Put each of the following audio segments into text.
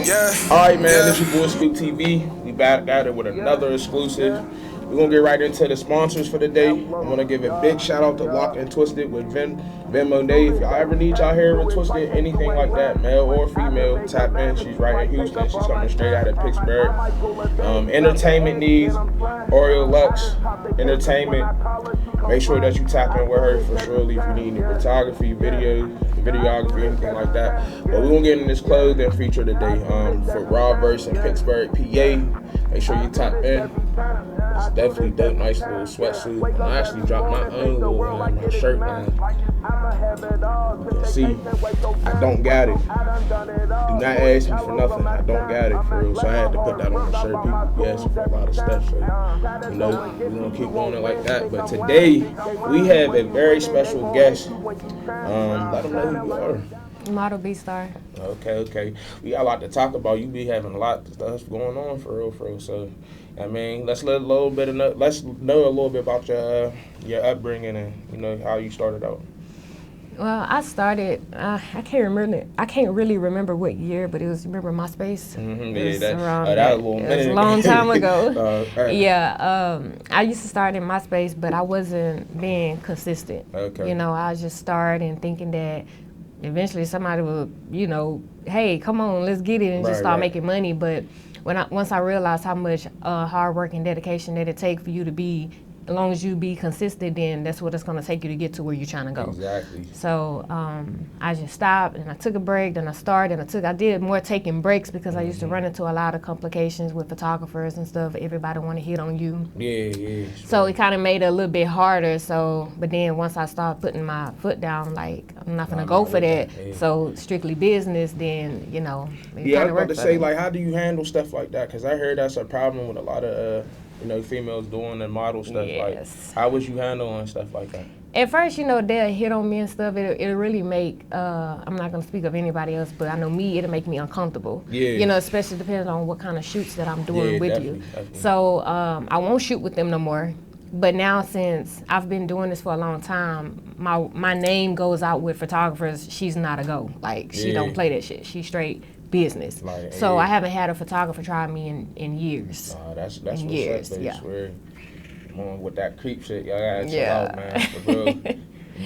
Alright, man, this your boy Scoop TV. We back at it with another exclusive. We're gonna get right into the sponsors for the day. I wanna give a big shout out to Lock and Twisted with Ben Monet. If y'all ever need y'all hair with Twisted, anything like that, male or female, tap in. She's right in Houston. She's coming straight out of Pittsburgh. Entertainment needs, Oreo Lux Entertainment. Make sure that you tap in with her for surely if you need photography, videography, anything like that. But we're gonna get in this clothing feature today for Roberts in Pittsburgh, PA. Make sure you tap in. It's definitely dope, nice little sweatsuit. I actually dropped my own little my shirt line. You can see, I don't got it. Do not ask me for nothing. I don't got it for real. So I had to put that on the shirt. People be asking for a lot of stuff. So, we're gonna keep going it like that. But today, we have a very special guest. Let them know who you are. Model B-Star. Okay. We got a lot to talk about. You be having a lot of stuff going on for real. So, I mean, let's know a little bit about your upbringing and how you started out. Well, I started. I can't really remember what year, but it was. Remember MySpace? Mm-hmm, it was that around. was a long time ago. Right. Yeah. I used to start in MySpace, but I wasn't being consistent. Okay. I just started and thinking that eventually somebody would, hey, come on, let's get it and just start making money. But once I realized how much hard work and dedication that it takes for you to be, as long as you be consistent, then that's what it's going to take you to get to where you're trying to go. Exactly. So I just stopped and I took a break, then I started and I did more taking breaks because I used to run into a lot of complications with photographers and stuff. Everybody want to hit on you. Yeah. Sure. So it kind of made it a little bit harder. But then once I started putting my foot down, like I'm not going to go for that. Yeah. So strictly business, then, Yeah, I was about to say, like, how do you handle stuff like that? Because I heard that's a problem with a lot of females doing the model stuff. Yes. Like, how was you handling stuff like that? At first, they'll hit on me and stuff. It'll really make, I'm not going to speak of anybody else, but I know it'll make me uncomfortable. Yeah. Especially depending on what kind of shoots that I'm doing with definitely. So I won't shoot with them no more. But now, since I've been doing this for a long time, my name goes out with photographers. She's not a go. Like, she don't play that shit. She's straight business. Like, so I haven't had a photographer try me in years. That's what's years, up, yeah. Swear. With that creep shit, y'all gotta chill out, man. For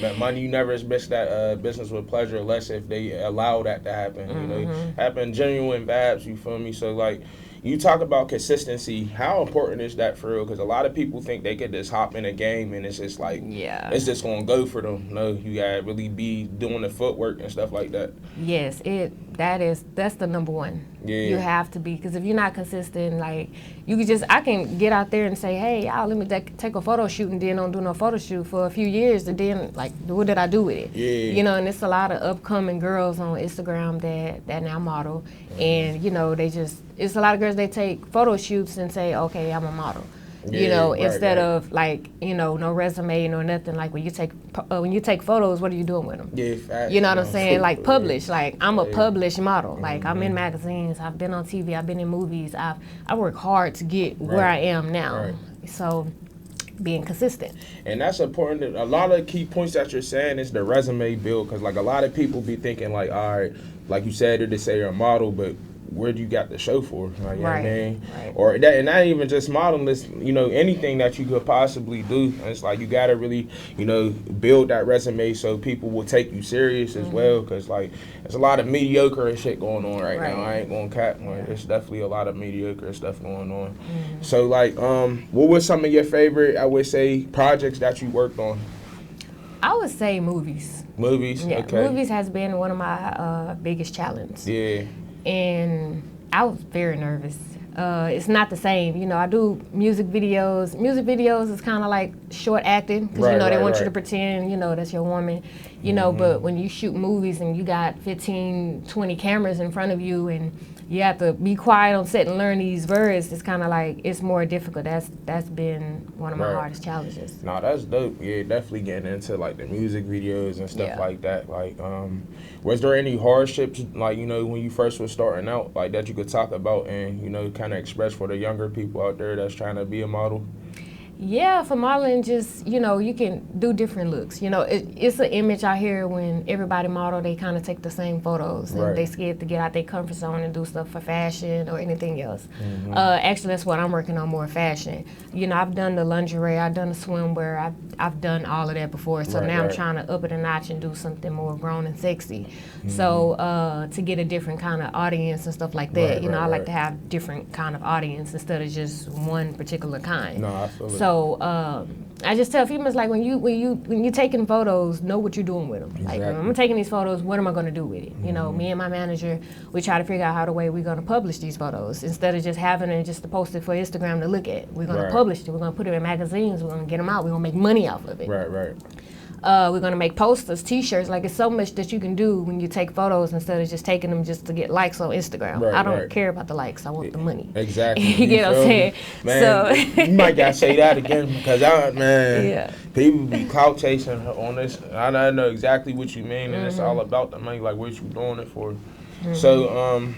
real. Money, you never mix that business with pleasure unless if they allow that to happen. Happen genuine vibes, you feel me? So, like, you talk about consistency. How important is that for real? Because a lot of people think they could just hop in a game and it's just like, it's just gonna go for them. No, you gotta really be doing the footwork and stuff like that. Yes, that's the number one. Yeah. You have to be, because if you're not consistent, like, I can get out there and say, hey, y'all, let me take a photo shoot, and then don't do no photo shoot for a few years, and then, like, what did I do with it? Yeah. And it's a lot of upcoming girls on Instagram that now model, and, it's a lot of girls, they take photo shoots and say, okay, I'm a model. Instead of, like, no resume, no nothing. Like, when you take photos, what are you doing with them? Yeah, you know what I'm saying? Like, publish. Like, I'm a published model. Like, I'm in magazines. I've been on TV. I've been in movies. I work hard to get where I am now. Right. So, being consistent. And that's important. A lot of key points that you're saying is the resume build, because, like, a lot of people be thinking, like, all right, like you said, they say you're a model, but where do you got the show for? Like, you know what I mean? Right. Or that, and not even just modeling, this, anything that you could possibly do. It's like you gotta really, build that resume so people will take you serious as well. Because, like, there's a lot of mediocre shit going on right now. I ain't gonna cap. Like, there's definitely a lot of mediocre stuff going on. So, like, what was some of your favorite, I would say, projects that you worked on? I would say movies. Movies. Yeah, okay. Movies has been one of my biggest challenges. Yeah. And I was very nervous. It's not the same. I do music videos. Music videos is kind of like short acting, because, they want you to pretend, that's your woman. But when you shoot movies and you got 15, 20 cameras in front of you and you have to be quiet on set and learn these words, it's kind of like, it's more difficult. That's been one of my hardest challenges. No, that's dope. Yeah, definitely getting into, like, the music videos and stuff like that. Like, was there any hardships, like, when you first was starting out, like, that you could talk about and, kind of express for the younger people out there that's trying to be a model? Yeah, for modeling, just, you can do different looks. It's an image out here when everybody model, they kind of take the same photos and they scared to get out their comfort zone and do stuff for fashion or anything else. Actually, that's what I'm working on, more fashion. I've done the lingerie, I've done the swimwear, I've done all of that before. So now I'm trying to up it a notch and do something more grown and sexy. So to get a different kind of audience and stuff like that, I like to have different kind of audience instead of just one particular kind. No, absolutely. So I just tell females, like, when you're taking photos, know what you're doing with them. Like, when I'm taking these photos, what am I going to do with it? Me and my manager, we try to figure out how the way we're going to publish these photos instead of just having it just to post it for Instagram to look at. We're going to publish it. We're going to put it in magazines. We're going to get them out. We're going to make money off of it. Right. We're going to make posters, T-shirts. Like, it's so much that you can do when you take photos instead of just taking them just to get likes on Instagram. I don't care about the likes. I want the money. Exactly. You get what I'm saying? Man, so you might got to say that again because, people be clout chasing on this. I know exactly what you mean, and it's all about the money, like what you doing it for. So,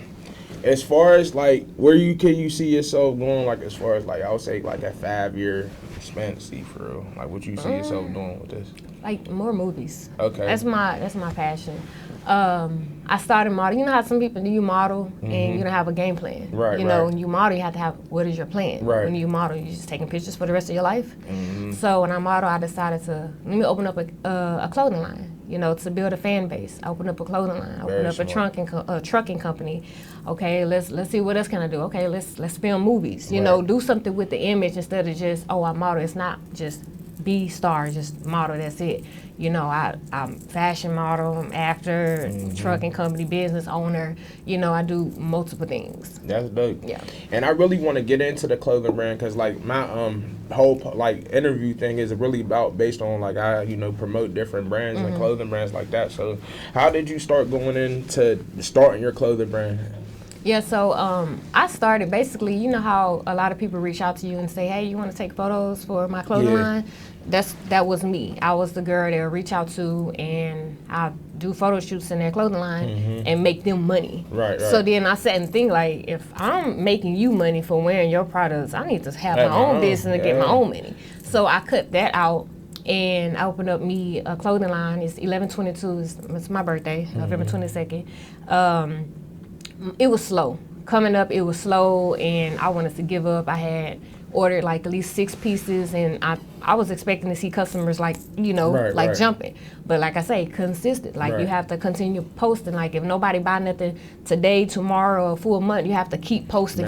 as far as, like, where can you see yourself going, like, as far as, like, I would say, like, a 5-year expansion for real? Like, what you see yourself doing with this? Like, more movies. Okay. That's my passion. I started modeling. You know how some people do, you model and you don't have a game plan. Right. When you model, you have to have, what is your plan? Right. When you model, you're just taking pictures for the rest of your life. So when I model, I decided to let me open up a clothing line. To build a fan base. I opened up a clothing line. I opened up a trucking company. Okay, let's see what else can I do. Okay, let's film movies. Do something with the image instead of just, I model. It's not just be star, just model. That's it. I'm fashion model, I'm actor, trucking company, business owner. I do multiple things. That's dope. Yeah. And I really want to get into the clothing brand because, like, my whole like interview thing is really based on, like, I promote different brands and clothing brands like that. So how did you start going into starting your clothing brand? Yeah, so I started basically, you know how a lot of people reach out to you and say, hey, you want to take photos for my clothing line? That was me. I was the girl they'll reach out to, and I do photo shoots in their clothing line and make them money. Right. So then I sat and think, like, if I'm making you money for wearing your products, I need to have my own business and get my own money. So I cut that out. And I opened up me a clothing line. It's 11/22. It's my birthday, November 22nd. It was slow. Coming up, it was slow, and I wanted to give up. I had ordered like at least 6 pieces, and I was expecting to see customers jumping. But like I say, consistent. Like you have to continue posting. Like if nobody buy nothing today, tomorrow, a full month, you have to keep posting,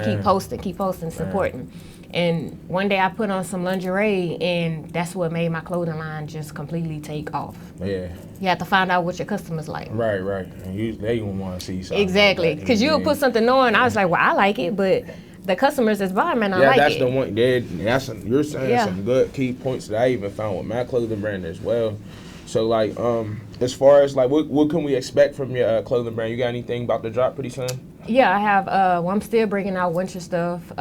supporting. And one day I put on some lingerie, and that's what made my clothing line just completely take off. Yeah. You have to find out what your customers like. Right. And they want to see something. Exactly. Because you'll put something on, I was like, well, I like it, but the customers that's buying might not like it. Yeah, that's the one. You're saying some good key points that I even found with my clothing brand as well. So, like, as far as, like, what can we expect from your clothing brand? You got anything about to drop pretty soon? Yeah, I have. I'm still bringing out winter stuff.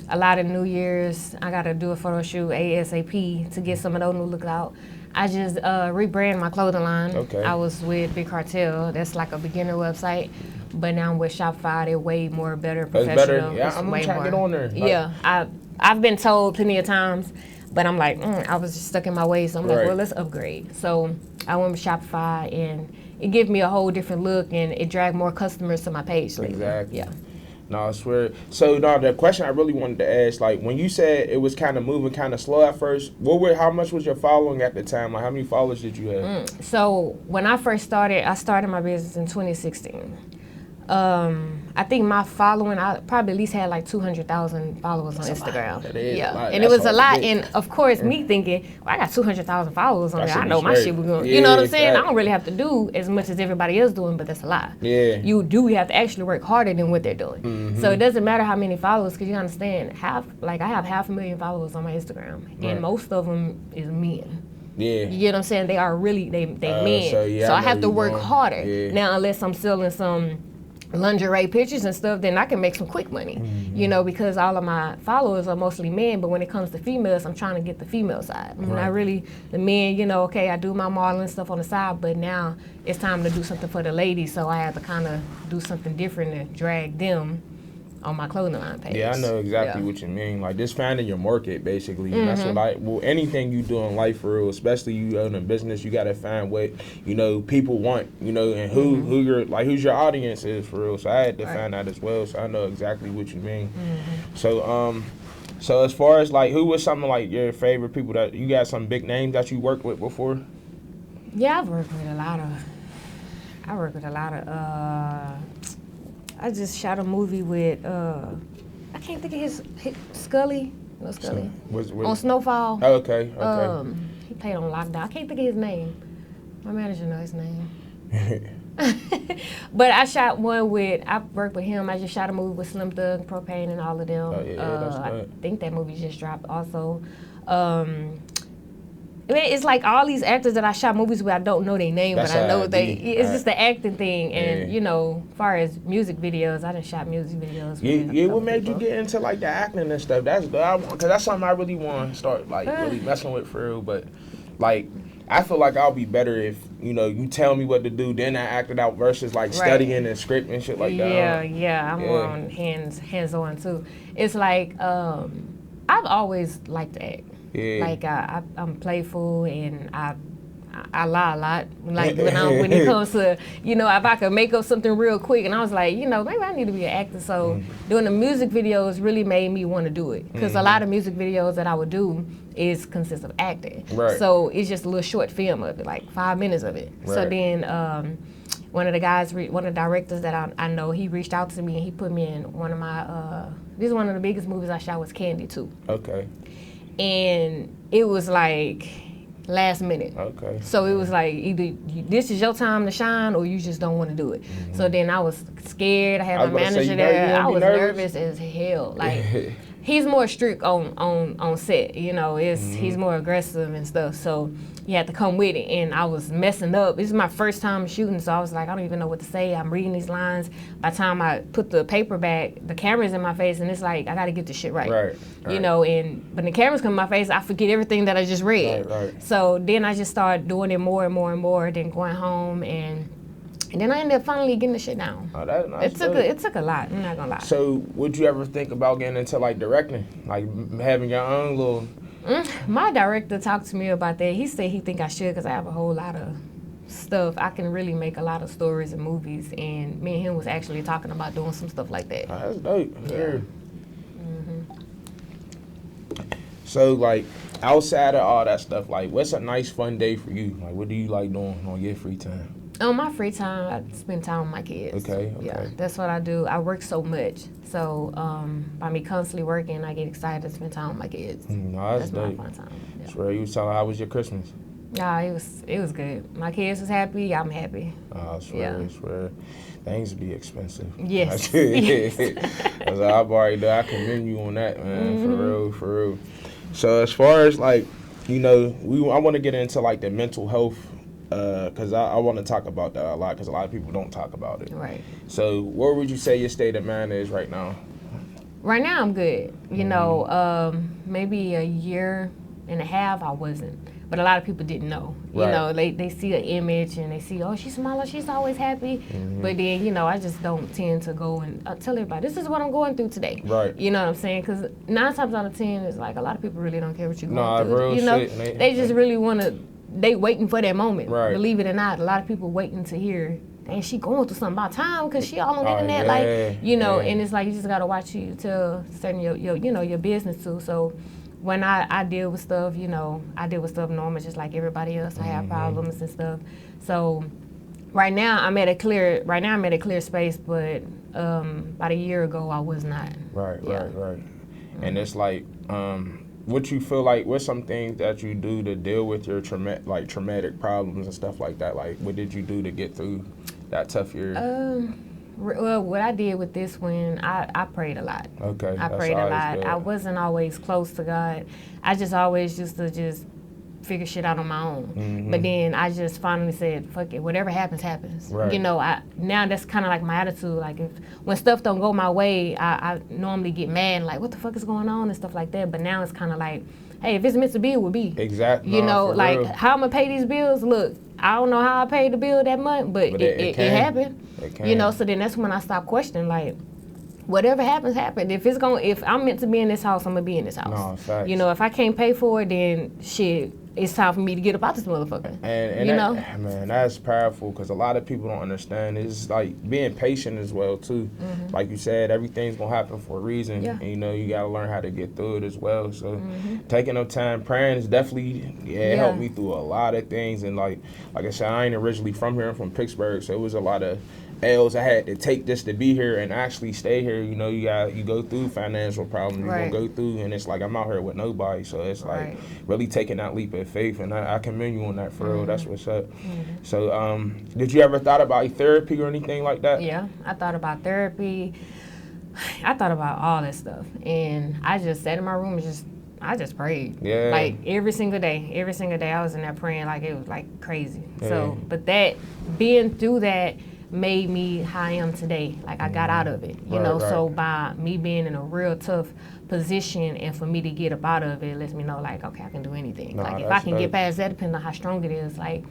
A lot of New Year's, I got to do a photo shoot ASAP to get some of those new looks out. I just rebrand my clothing line. Okay. I was with Big Cartel. That's like a beginner website. But now I'm with Shopify. They're way more better, professional. It's better. Yeah, I'm trying to get on there. Yeah, I've been told plenty of times, but I'm like, I was just stuck in my ways. So I'm like, well, let's upgrade. So I went with Shopify, and it gave me a whole different look, and it dragged more customers to my page lately. Exactly. Yeah. No, I swear. So, the question I really wanted to ask, like, when you said it was kind of moving kind of slow at first, how much was your following at the time? Like, how many followers did you have? So, when I first started, I started my business in 2016. I think my following, I probably at least had like 200,000 followers on Instagram. And it was a lot. And of course, me thinking, well, I got 200,000 followers on there. I know my shit was going. You know what I'm saying? I don't really have to do as much as everybody else doing, but that's a lie. Yeah. You have to actually work harder than what they're doing. So it doesn't matter how many followers, because you understand, I have 500,000 followers on my Instagram, and most of them is men. Yeah. You get what I'm saying? They are really they men. So I have to work harder. Yeah. Now, unless I'm selling some lingerie pictures and stuff, then I can make some quick money, because all of my followers are mostly men. But when it comes to females, I'm trying to get the female side. Not really the men, okay, I do my modeling stuff on the side, but now it's time to do something for the ladies. So I have to kind of do something different to drag them on my clothing line page. Yeah, I know exactly what you mean. Like, just finding your market, basically. And that's what anything you do in life, for real, especially you own a business, you got to find what, people want, and who's your audience is, for real. So I had to find that as well. So I know exactly what you mean. So, so as far as, like, who was some of, like, your favorite people that, you got some big names that you worked with before? Yeah, I work with a lot of, I just shot a movie with, I can't think of his Scully. No, Scully. On Snowfall. Oh, okay. He played on Lockdown. I can't think of his name. My manager knows his name. But I worked with him. I just shot a movie with Slim Thug, Propane, and all of them. Oh, yeah, that's I good. think that movie just dropped also. It's like all these actors that I shot movies with, I don't know their name, but I know it's just the acting thing. And, as far as music videos, I done shot music videos. Yeah, what made you get into, like, the acting and stuff? Because that's something I really want to start, like, really messing with, for real. But, like, I feel like I'll be better if, you tell me what to do, then I act it out versus, like, studying and script and shit like that. Yeah, I'm more on hands-on, too. It's like, I've always liked to act. Yeah. Like, I'm playful, and I lie a lot. Like, when it comes to, if I could make up something real quick, and I was like, maybe I need to be an actor. So doing the music videos really made me want to do it. Because a lot of music videos that I would do consist of acting. Right. So it's just a little short film of it, like 5 minutes of it. Right. So then one of the directors that I know, he reached out to me, and he put me in one of my, this is one of the biggest movies I shot was Candy, too. Okay. And it was like last minute. Okay. So it was like either this is your time to shine or you just don't want to do it. So then I was scared. I had my manager there. I was nervous as hell. Like he's more strict on set. He's more aggressive and stuff. So you had to come with it, and I was messing up. This is my first time shooting, so I was like, I don't even know what to say. I'm reading these lines. By the time I put the paper back, the camera's in my face, and it's like, I got to get this shit right. Right. And when the cameras come in my face, I forget everything that I just read. Right. So then I just started doing it more and more and more, then going home, and then I ended up finally getting the shit down. Oh, that's nice. It took a lot, I'm not gonna lie. So would you ever think about getting into, like, directing? Like, having your own little... My director talked to me about that. He said he think I should because I have a whole lot of stuff. I can really make a lot of stories and movies, and me and him was actually talking about doing some stuff like that. Oh, that's dope. Yeah. So, like, outside of all that stuff, like, what's a nice, fun day for you? Like, what do you like doing on your free time? On my free time, I spend time with my kids. Okay. Yeah, that's what I do. I work so much. So by me constantly working, I get excited to spend time with my kids. No, that's my dope. fun time. Yeah. Swear, you was telling how was your Christmas? Nah, it was good. My kids was happy. I'm happy. I swear. Things be expensive. Yes. As I've already done, I commend you on that, man. For real. So as far as, like, I want to get into, like, the mental health, because I want to talk about that a lot, because a lot of people don't talk about it. Right. So where would you say your state of mind is right now? Right now I'm good. Maybe a year and a half I wasn't. But a lot of people didn't know. Right. They see an image and they see, oh, she's smaller, she's always happy. But then, I just don't tend to go and tell everybody, this is what I'm going through today. Right. You know what I'm saying? Because 9 times out of 10, it's like a lot of people really don't care what you're No, going through. real shit. They just really want to, they waiting for that moment. Right. Believe it or not, a lot of people waiting to hear, dang, she going through something about time because she all on the internet. And it's like you just got to watch you tell certain your business too. So when I deal with stuff, I deal with stuff normal just like everybody else. I have problems and stuff. So right now I'm at a clear space, but about a year ago I was not. Right. And it's like, what you feel like, what's some things that you do to deal with your traumatic problems and stuff like that? Like, what did you do to get through that tough year? Well, what I did with this one, I prayed a lot. Okay. I prayed a lot. Good. I wasn't always close to God. I just always used to just figure shit out on my own. But then I just finally said, fuck it, whatever happens, happens. Right. Now that's kind of like my attitude. Like when stuff don't go my way, I normally get mad, like what the fuck is going on and stuff like that. But now it's kind of like, hey, if it's meant to be, it will be. Exactly. Like real. How I'm gonna pay these bills. Look, I don't know how I paid the bill that month, but it happened. It can. So then that's when I stopped questioning, like, whatever happens, happen. If I'm meant to be in this house, I'm gonna be in this house. No, facts. You know, if I can't pay for it, then shit, it's time for me to get up out this motherfucker. And you that, know, man, that's powerful because a lot of people don't understand. It's like being patient as well too. Like you said, everything's gonna happen for a reason. Yeah. And, you know, you gotta learn how to get through it as well. So taking up time, praying is definitely it helped me through a lot of things. And like I said, I ain't originally from here. I'm from Pittsburgh, so it was a lot of L's I had to take just to be here and actually stay here. You know, you go through financial problems, you're gonna go through, and it's like I'm out here with nobody, so it's like really taking that leap of faith, and I commend you on that for real. That's what's up. So did you ever thought about therapy or anything like that? Yeah, I thought about therapy. I thought about all that stuff, and I just sat in my room and I just prayed. Yeah. Like every single day I was in there praying like it was like crazy. Yeah. So, but that being through that made me how I am today. Like I got out of it, you know. So by me being in a real tough position and for me to get up out of it lets me know like, okay, I can do anything. Like if I can get past that, depending on how strong it is, like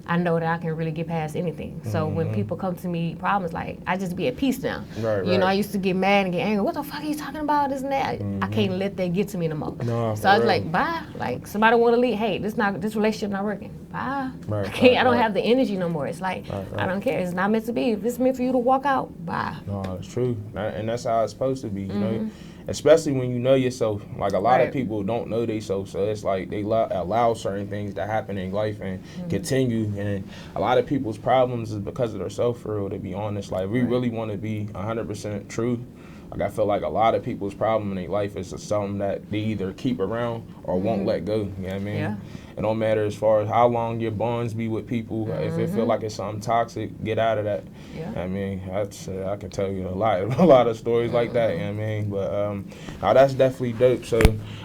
I know that I can really get past anything. So when people come to me problems, like I just be at peace now. You know, I used to get mad and get angry. What the fuck are you talking about? This and that. I can't let that get to me no more. So I was like, bye. Like somebody want to leave. Hey, this relationship not working. Bye. I don't have the energy no more. It's like I don't care. It's not meant to be. If it's meant for you to walk out, bye. No, it's true, and that's how it's supposed to be. You know. Especially when you know yourself. Like a lot of people don't know themselves, so it's like they allow certain things to happen in life and continue. And a lot of people's problems is because of their self, for real, to be honest. Like we really want to be 100% true. Like I feel like a lot of people's problem in their life is something that they either keep around or won't let go. You know what I mean? Yeah. It don't matter as far as how long your bonds be with people. If it feel like it's something toxic, get out of that. Yeah. I mean, I can tell you a lot of stories like that. You know what I mean? But that's definitely dope. So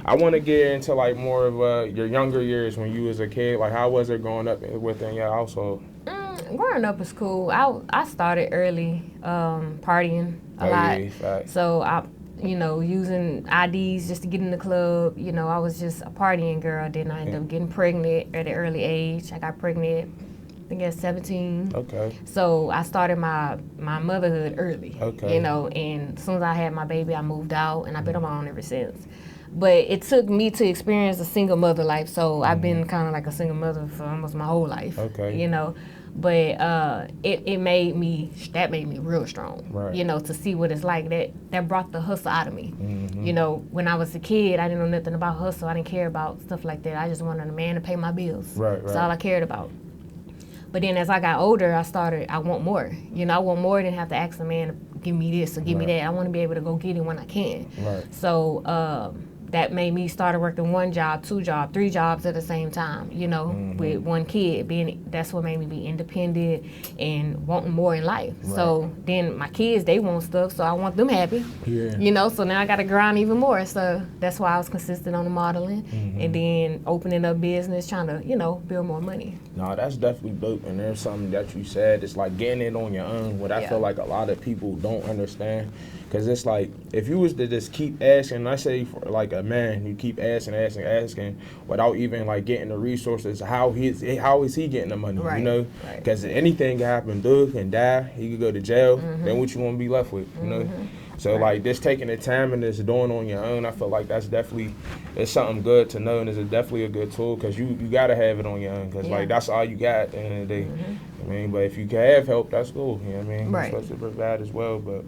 I want to get into like more of your younger years when you was a kid. Like how was it growing up within your household? Growing up was cool. I started early, partying a lot. Yeah, so I, using IDs just to get in the club. You know, I was just a partying girl. Then I ended up getting pregnant at an early age. I got pregnant, I think at 17. Okay. So I started my motherhood early. Okay. You know, and as soon as I had my baby, I moved out, and I've been on my own ever since. But it took me to experience a single mother life. So I've been kind of like a single mother for almost my whole life. Okay. You know. But it made me real strong, right. You know, to see what it's like. That brought the hustle out of me. You know, when I was a kid, I didn't know nothing about hustle. I didn't care about stuff like that. I just wanted a man to pay my bills. Right. That's all I cared about. But then as I got older, I want more. You know, I want more than have to ask a man to give me this or give me that. I want to be able to go get it when I can. Right. So that made me start working 1 job, 2 jobs, 3 jobs at the same time, you know, with 1 kid. That's what made me be independent and wanting more in life. Right. So then my kids, they want stuff, so I want them happy. Yeah. You know, so now I got to grind even more. So that's why I was consistent on the modeling and then opening up business, trying to, build more money. No, that's definitely dope. And there's something that you said, it's like getting it on your own, what I feel like a lot of people don't understand. Because it's like, if you was to just keep asking, I say for like a man, you keep asking without even like getting the resources, how is he getting the money, you know? Because anything can happen, dude can die, he could go to jail, then what you want to be left with, you know? So like just taking the time and just doing on your own, I feel like it's something good to know, and it's definitely a good tool because you got to have it on your own because like that's all you got at the end of the day. I mean, but if you can have help, that's cool, you know what I mean? Right. You're supposed to provide as well, but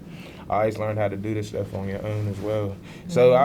I always learned how to do this stuff on your own as well. So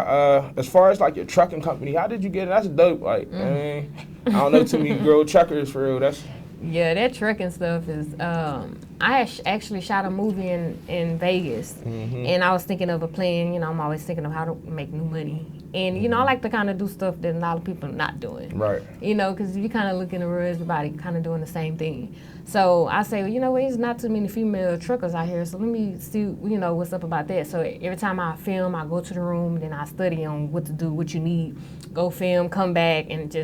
as far as like your trucking company, how did you get it? That's dope. Like, I mean, I don't know too many girl truckers for real. Yeah, that trucking stuff is, I actually shot a movie in Vegas, and I was thinking of a plan, I'm always thinking of how to make new money. And, I like to kind of do stuff that a lot of people are not doing. Right. Because if you kind of look in the world, everybody kind of doing the same thing. So I say, well, there's not too many female truckers out here, so let me see, what's up about that. So every time I film, I go to the room, then I study on what to do, what you need, go film, come back, and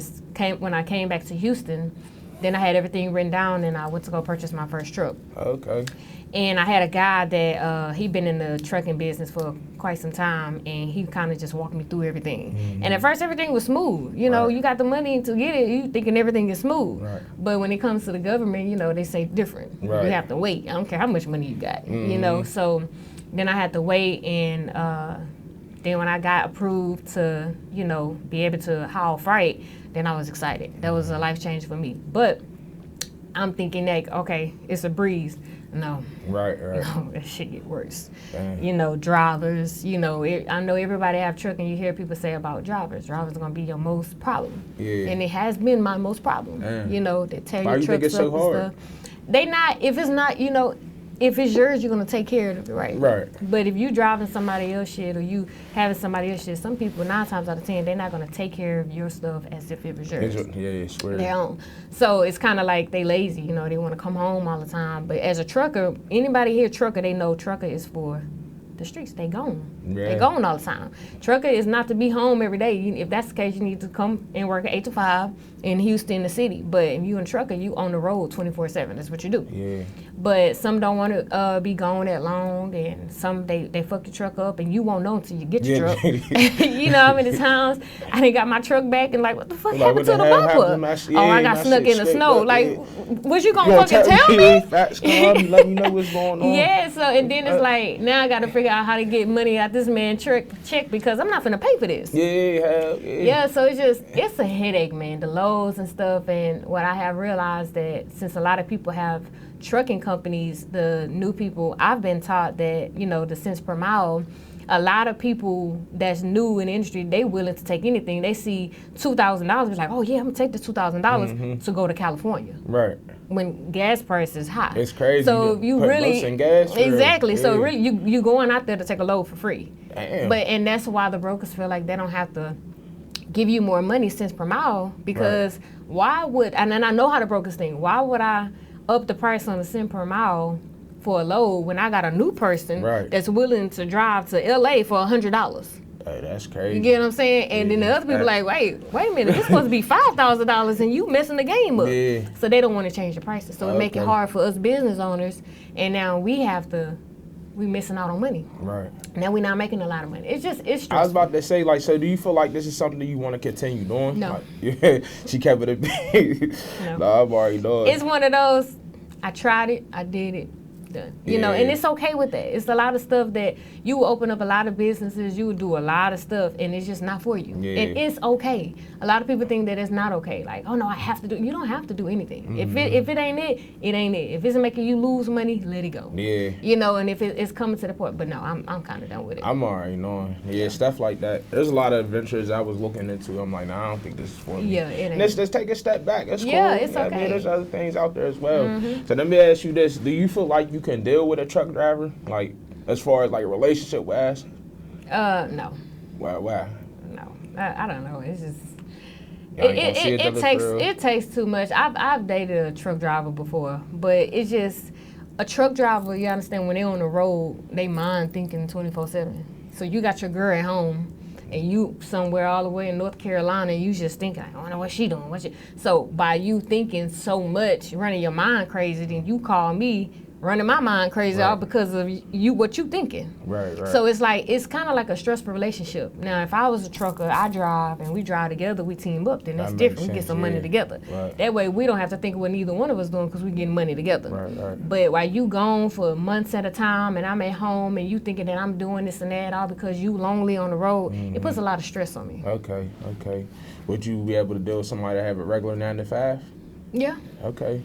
when I came back to Houston, then I had everything written down, and I went to go purchase my first truck. Okay. And I had a guy that he been in the trucking business for quite some time, and he kind of just walked me through everything. Mm-hmm. And at first, everything was smooth. You know, you got the money to get it, you thinking everything is smooth. Right. But when it comes to the government, you know, they say different. Right. You have to wait. I don't care how much money you got. You know, so then I had to wait, and then when I got approved to, you know, be able to haul freight, then I was excited. That was a life change for me. But I'm thinking like, okay, it's a breeze. No. Right. No, that shit get worse. Damn. You know, drivers, you know, I know everybody have truck, and you hear people say about drivers. Drivers are going to be your most problem. Yeah. And it has been my most problem. Damn. You know, they tear Why your you think trucks it's so up and hard? stuff. They not, if it's not, you know, if it's yours, you're going to take care of it, right? Right. But if you driving somebody else shit, or you having somebody else shit, some people 9 times out of 10, they're not going to take care of your stuff as if it was yours. Yeah, swear. Their own. So it's kind of like they lazy, you know, they want to come home all the time. But as a trucker, anybody here trucker, they know trucker is for the streets. They gone. Yeah. They gone all the time. Trucker is not to be home every day. If that's the case, you need to come and work at 8 to 5 in Houston, the city. But if you a trucker, you on the road 24/7. That's what you do. Yeah. But some don't want to be gone that long, and some they fuck the truck up, and you won't know until you get your truck. You know how many times I done got my truck back and like, what the fuck happened to the bumper? I got snuck in the snow. Like, was you gonna fucking tell me? Facts, let me know what's going on. Yeah, so and then it's like, now I got to figure out how to get money out this man check because I'm not finna pay for this. Yeah, so it's a headache, man, the loads and stuff. And what I have realized that since a lot of people have trucking companies, the new people, I've been taught that, you know, the cents per mile, a lot of people that's new in the industry, they willing to take anything. They see $2,000, it's like, oh yeah, I'm gonna take the $2,000 to go to California. Right. When gas price is high. It's crazy. So you really in gas exactly. Yeah. So really, you going out there to take a load for free. Damn. And that's why the brokers feel like they don't have to give you more money cents per mile, because why would, and then I know how the brokers think, why would I up the price on the cent per mile for a load when I got a new person that's willing to drive to LA for $100? Hey, that's crazy. You get what I'm saying? And then the other people like, wait a minute, this supposed to be $5,000 and you messing the game up. Yeah. So they don't want to change the prices. So it make it hard for us business owners, and now we missing out on money. Right. Now we're not making a lot of money. It's stressful. I was about to say, like, so do you feel like this is something that you want to continue doing? No. Like, yeah, she kept it a big. No. Nah, I've already done. It's one of those, I tried it, I did it, done. You know, and it's okay with that. It's a lot of stuff that you will open up a lot of businesses, you will do a lot of stuff, and it's just not for you. Yeah. And it's okay. A lot of people think that it's not okay. Like, oh no, I have to do. You don't have to do anything. Mm-hmm. If it ain't it, it ain't it. If it's making you lose money, let it go. Yeah. You know, and if it's coming to the point, but no, I'm kind of done with it. I'm already knowing. Yeah, stuff like that. There's a lot of adventures I was looking into. I'm like, nah, I don't think this is for me. Yeah, it ain't. Let's take a step back. That's cool. Yeah, it's I okay. mean, there's other things out there as well. So let me ask you this. Do you feel like you can deal with a truck driver? Like, as far as like relationship wise? No. Why? No. I don't know. It's just Y'all ain't gonna see each other for real? it takes too much. I've dated a truck driver before, but it's just a truck driver, you understand, when they're on the road, they mind thinking 24/7. So you got your girl at home and you somewhere all the way in North Carolina, and you just thinking, I don't know what she doing. So by you thinking so much, running your mind crazy, then you call me running my mind crazy all because of what you thinking. Right. So it's like, it's kind of like a stressful relationship. Now, if I was a trucker, I drive and we drive together, we team up, then that's That different. makes We get sense, some money yeah. together. Right. That way, we don't have to think of what neither one of us doing because we getting money together. Right. But while you gone for months at a time and I'm at home and you thinking that I'm doing this and that all because you lonely on the road, it puts a lot of stress on me. Okay. Would you be able to deal with somebody that have a regular 9 to 5? Yeah. Okay.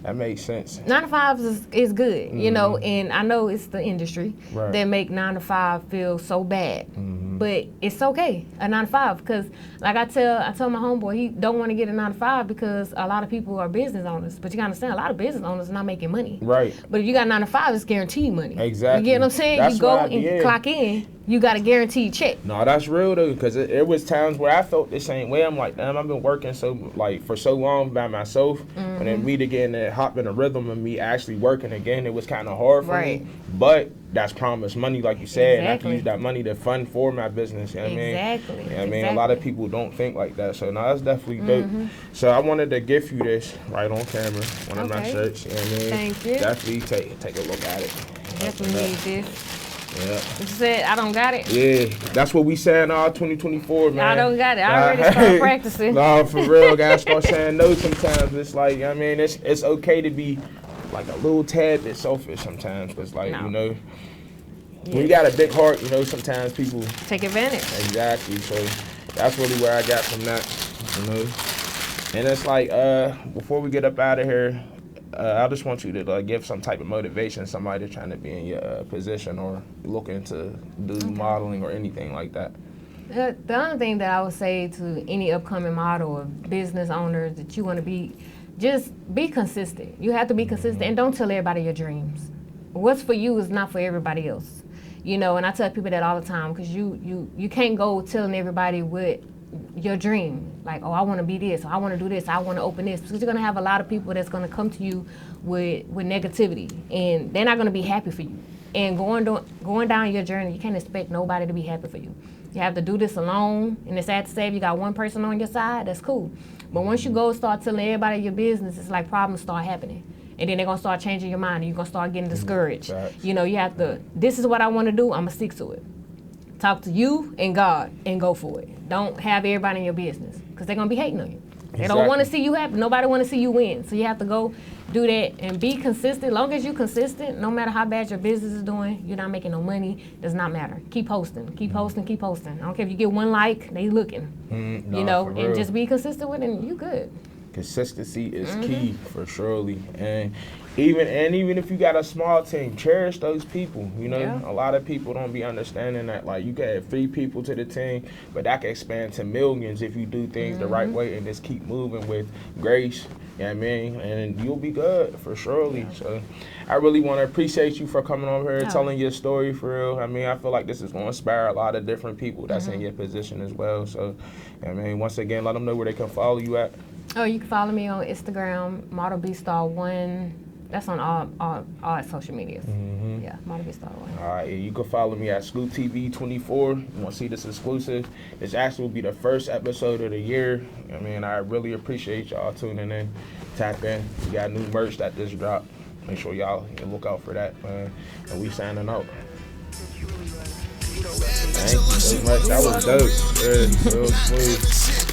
That makes sense. 9 to 5 is good, you know, and I know it's the industry Right. that make 9 to 5 feel so bad, but it's okay, a 9 to 5, because like I tell my homeboy, he don't want to get a 9 to 5 because a lot of people are business owners, but you gotta understand, a lot of business owners are not making money. Right. But if you got 9 to 5, it's guaranteed money. Exactly. You get what I'm saying? That's you go why and you clock in, you got a guaranteed check. No, that's real though, because it was times where I felt the same way. I'm like, damn, I've been working for so long by myself, and then me to get in that hop in a rhythm of me actually working again, it was kind of hard for me. But that's promised money, like you said, and I can Exactly. use that money to fund for my business. You know what I mean? Exactly. You know what I mean? A lot of people don't think like that. So, no, that's definitely dope. So, I wanted to gift you this right on camera, one of my Okay. shirts. You know what I mean? Thank you. Definitely take a look at it. Definitely need this. Yeah. You said I don't got it. Yeah, that's what we saying all 2024, man. I don't got it. I already started practicing. No, for real, guys, start saying no sometimes. It's like, I mean, it's okay to be like a little tad bit selfish sometimes, because, like, No. you know, when you got a big heart, you know, sometimes people, Take advantage. exactly. So that's really where I got from that, you know. And it's like, before we get up out of here, I just want you to give some type of motivation, somebody trying to be in your position or looking to do modeling or anything like that. The other thing that I would say to any upcoming model or business owners that you want to be, just be consistent. You have to be consistent and don't tell everybody your dreams. What's for you is not for everybody else. You know, and I tell people that all the time, because you can't go telling everybody what your dream, like, oh, I want to be this, or I want to do this, I want to open this, because you're going to have a lot of people that's going to come to you with negativity, and they're not going to be happy for you. And going down your journey, you can't expect nobody to be happy for you. You have to do this alone, and it's sad to say if you got one person on your side, that's cool. But once you go start telling everybody your business, it's like problems start happening. And then they're going to start changing your mind, and you're going to start getting discouraged. Facts. You know, you have to, this is what I want to do, I'm going to stick to it. Talk to you and God and go for it. Don't have everybody in your business, because they're going to be hating on you. They don't want to see you happy. Nobody want to see you win. So you have to go do that and be consistent. Long as you're consistent, no matter how bad your business is doing, you're not making no money, does not matter. Keep posting, keep posting, keep posting. I don't care if you get one like, they looking. No, You know, for and real. just be consistent with it and you good. Consistency is key for surely, and even if you got a small team, cherish those people. You know, Yeah. a lot of people don't be understanding that, like, you can have 3 people to the team, but that can expand to millions if you do things the right way and just keep moving with grace. You know what I mean? And you'll be good for surely. So I really want to appreciate you for coming over here, Oh. telling your story for real. I mean, I feel like this is going to inspire a lot of different people that's in your position as well. So, I mean, once again, let them know where they can follow you at. Oh, you can follow me on Instagram, ModelBstar1. That's on all social medias. Yeah, ModelBstar1. All right, you can follow me at Scoop TV 24. You want to see this exclusive? This actually will be the first episode of the year. I mean, I really appreciate y'all tuning in. Tap in. We got new merch that just dropped. Make sure y'all look out for that, man. And we signing out. Thank you so much. That was dope. Yeah, real smooth.